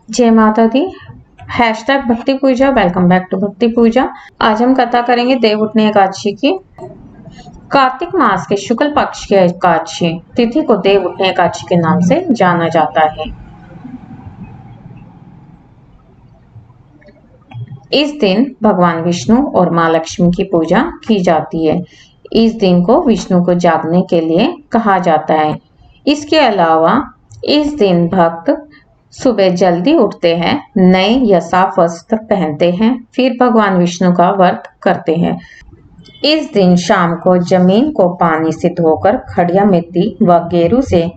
जय माता दी। हैशटैग भक्ति पूजा। वेलकम बैक टू भक्ति पूजा। आज हम कथा करेंगे देव उठनी एकादशी की। कार्तिक मास के शुक्ल पक्ष की एकादशी तिथि को देव उठनी एकादशी के नाम से जाना जाता है। इस दिन भगवान विष्णु और माँ लक्ष्मी की पूजा की जाती है। इस दिन को विष्णु को जागने के लिए कहा जाता है। इसके अलावा इस दिन भक्त सुबह जल्दी उठते हैं, नए या साफ वस्त्र पहनते हैं, फिर भगवान विष्णु का व्रत करते हैं। इस दिन शाम को जमीन को पानी से धोकर खड़िया मिट्टी व गेरू से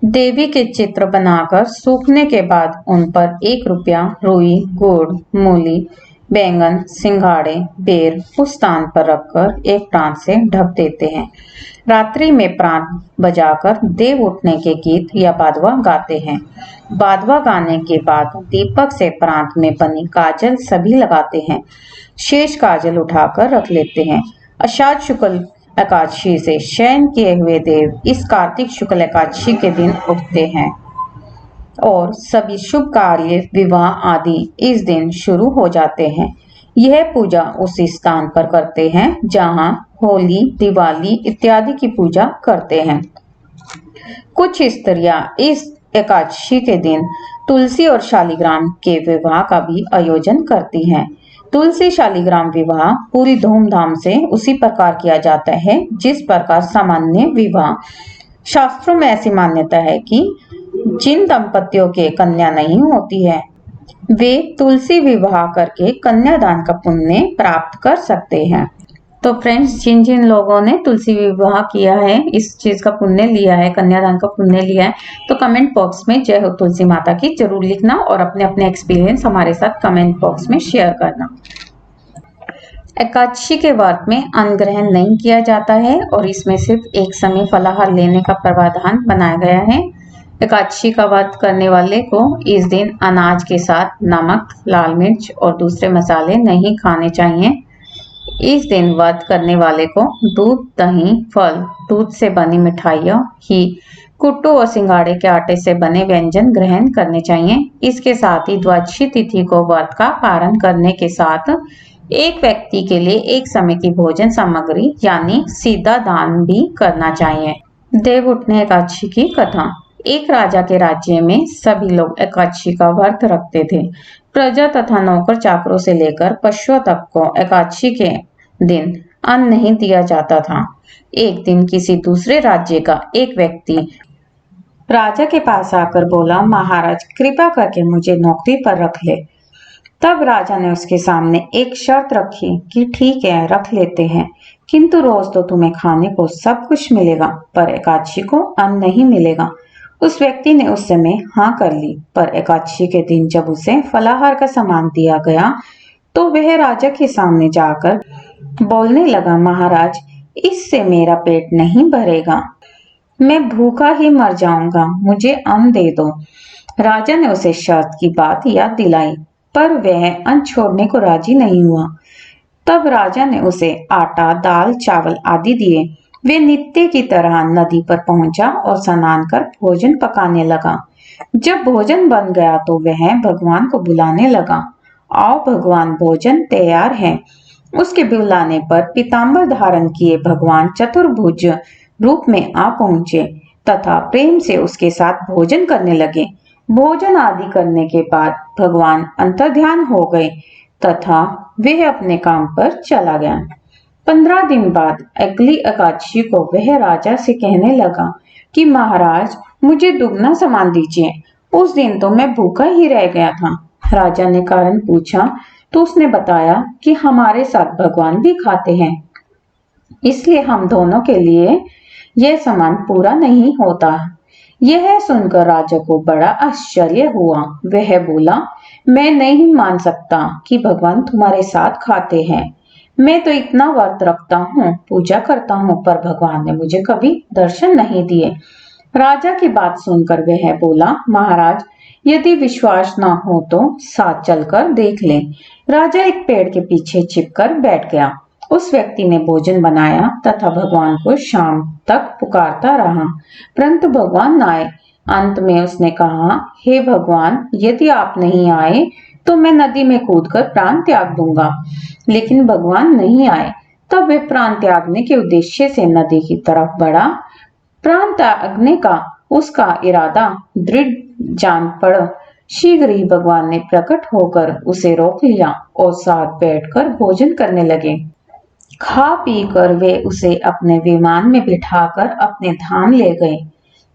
देवी के चित्र बनाकर सूखने के बाद उन पर 1 रुपया, रुई, गुड़, मूली, बैंगन, सिंघाड़े, बेर उस स्थान पर रखकर एक प्रांत से ढक देते हैं। रात्रि में प्रांत बजाकर देव उठने के गीत या बादवा गाते हैं। बादवा गाने के बाद दीपक से प्रांत में बनी काजल सभी लगाते हैं। शेष काजल उठाकर रख लेते हैं। आषाढ़ शुक्ल एकादशी से शयन किए हुए देव इस कार्तिक शुक्ल एकादशी के दिन उठते हैं और सभी शुभ कार्य, विवाह आदि इस दिन शुरू हो जाते हैं। यह पूजा उसी स्थान पर करते हैं जहां होली, दिवाली इत्यादि की पूजा करते हैं। कुछ स्त्रियां इस एकादशी के दिन तुलसी और शालिग्राम के विवाह का भी आयोजन करती हैं। तुलसी शालिग्राम विवाह पूरी धूमधाम से उसी प्रकार किया जाता है जिस प्रकार सामान्य विवाह। शास्त्रों में ऐसी मान्यता है कि जिन दंपतियों के कन्या नहीं होती है वे तुलसी विवाह करके कन्यादान का पुण्य प्राप्त कर सकते हैं। तो फ्रेंड्स, जिन जिन लोगों ने तुलसी विवाह किया है, इस चीज का पुण्य लिया है, कन्यादान का पुण्य लिया है, तो कमेंट बॉक्स में जय हो तुलसी माता की जरूर लिखना और अपने अपने एक्सपीरियंस हमारे साथ कमेंट बॉक्स में शेयर करना। एकादशी के व्रत में अन्न ग्रहण नहीं किया जाता है और इसमें सिर्फ एक समय फलाहार लेने का प्रावधान बनाया गया है। एकादशी का व्रत करने वाले को इस दिन अनाज के साथ नमक, लाल मिर्च और दूसरे मसाले नहीं खाने चाहिए। इस दिन व्रत करने वाले को दूध, दही, फल, दूध से बनी मिठाइयों, घी, कुट्टू और सिंघाड़े के आटे से बने व्यंजन ग्रहण करने चाहिए। इसके साथ ही द्वादशी तिथि को व्रत का पारण करने के साथ एक व्यक्ति के लिए एक समय की भोजन सामग्री यानी सीधा दान भी करना चाहिए। देव उठने एकादशी की कथा। एक राजा के राज्य में सभी लोग एकादशी का व्रत रखते थे। प्रजा तथा नौकर चाकरों से लेकर पशुओं तक को एकादशी के दिन अन्न नहीं दिया जाता था। एक दिन किसी दूसरे राज्य का एक व्यक्ति राजा के पास आकर बोला, महाराज कृपा करके मुझे नौकरी पर रख ले। तब राजा ने उसके सामने एक शर्त रखी कि ठीक है, रख लेते हैं, किंतु रोज तो तुम्हें खाने को सब कुछ मिलेगा पर एकादशी को अन्न नहीं मिलेगा। उस व्यक्ति ने उस समय हाँ कर ली, पर एकादशी के दिन जब उसे फलाहार का सामान दिया गया तो वह राजा के सामने जाकर बोलने लगा, महाराज इससे मेरा पेट नहीं भरेगा, मैं भूखा ही मर जाऊंगा, मुझे अन्न दे दो। राजा ने उसे शर्त की बात याद दिलाई पर वह अन्न छोड़ने को राजी नहीं हुआ। तब राजा ने उसे आटा, दाल, चावल आदि दिए। वे नित्य की तरह नदी पर पहुंचा और स्नान कर भोजन पकाने लगा। जब भोजन बन गया तो वह भगवान को बुलाने लगा, आओ भगवान, भोजन तैयार है। उसके बुलाने पर पीताम्बर धारण किए भगवान चतुर्भुज रूप में आ पहुंचे तथा प्रेम से उसके साथ भोजन करने लगे। भोजन आदि करने के बाद भगवान अंतर्ध्यान हो गए तथा वह अपने काम पर चला गया। 15 दिन बाद अगली एकादशी को वह राजा से कहने लगा कि महाराज मुझे दुगना सामान दीजिए, उस दिन तो मैं भूखा ही रह गया था। राजा ने कारण पूछा तो उसने बताया कि हमारे साथ भगवान भी खाते हैं, इसलिए हम दोनों के लिए यह सामान पूरा नहीं होता। यह सुनकर राजा को बड़ा आश्चर्य हुआ। वह बोला, मैं नहीं मान सकता कि भगवान तुम्हारे साथ खाते हैं। मैं तो इतना व्रत रखता हूँ, पूजा करता हूँ, पर भगवान ने मुझे कभी दर्शन नहीं दिए। राजा की बात सुनकर वह बोला, महाराज यदि विश्वास ना हो तो साथ चलकर देख लें। राजा एक पेड़ के पीछे छिपकर बैठ गया। उस व्यक्ति ने भोजन बनाया तथा भगवान को शाम तक पुकारता रहा, परंतु भगवान न आए। अंत में उसने कहा, हे भगवान, यदि आप नहीं आए तो मैं नदी में कूदकर प्राण त्याग दूंगा। लेकिन भगवान नहीं आए। तब वे प्राण त्यागने के उद्देश्य से नदी की तरफ बढ़ा। प्राण त्यागने का उसका इरादा दृढ़ जान पड़ा। शीघ्र ही भगवान ने प्रकट होकर उसे रोक लिया और साथ बैठकर भोजन करने लगे। खा पी कर वे उसे अपने विमान में बिठाकर अपने धाम ले गए।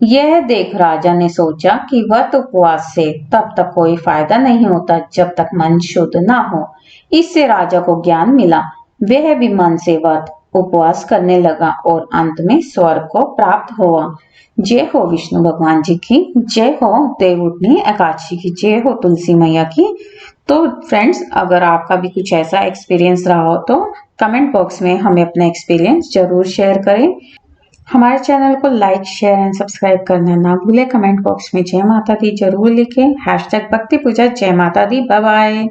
यह देख राजा ने सोचा कि व्रत उपवास से तब तक कोई फायदा नहीं होता जब तक मन शुद्ध ना हो। इससे राजा को ज्ञान मिला। वह भी मन से व्रत उपवास करने लगा और अंत में स्वर्ग को प्राप्त हुआ। जय हो विष्णु भगवान जी की, जय हो देवउठनी एकादशी की, जय हो तुलसी मैया की। तो फ्रेंड्स, अगर आपका भी कुछ ऐसा एक्सपीरियंस रहा हो तो कमेंट बॉक्स में हमें अपना एक्सपीरियंस जरूर शेयर करें। हमारे चैनल को लाइक, शेयर एंड सब्सक्राइब करना ना भूलें। कमेंट बॉक्स में जय माता दी जरूर लिखें। #भक्ति पूजा जय माता दी। Bye bye.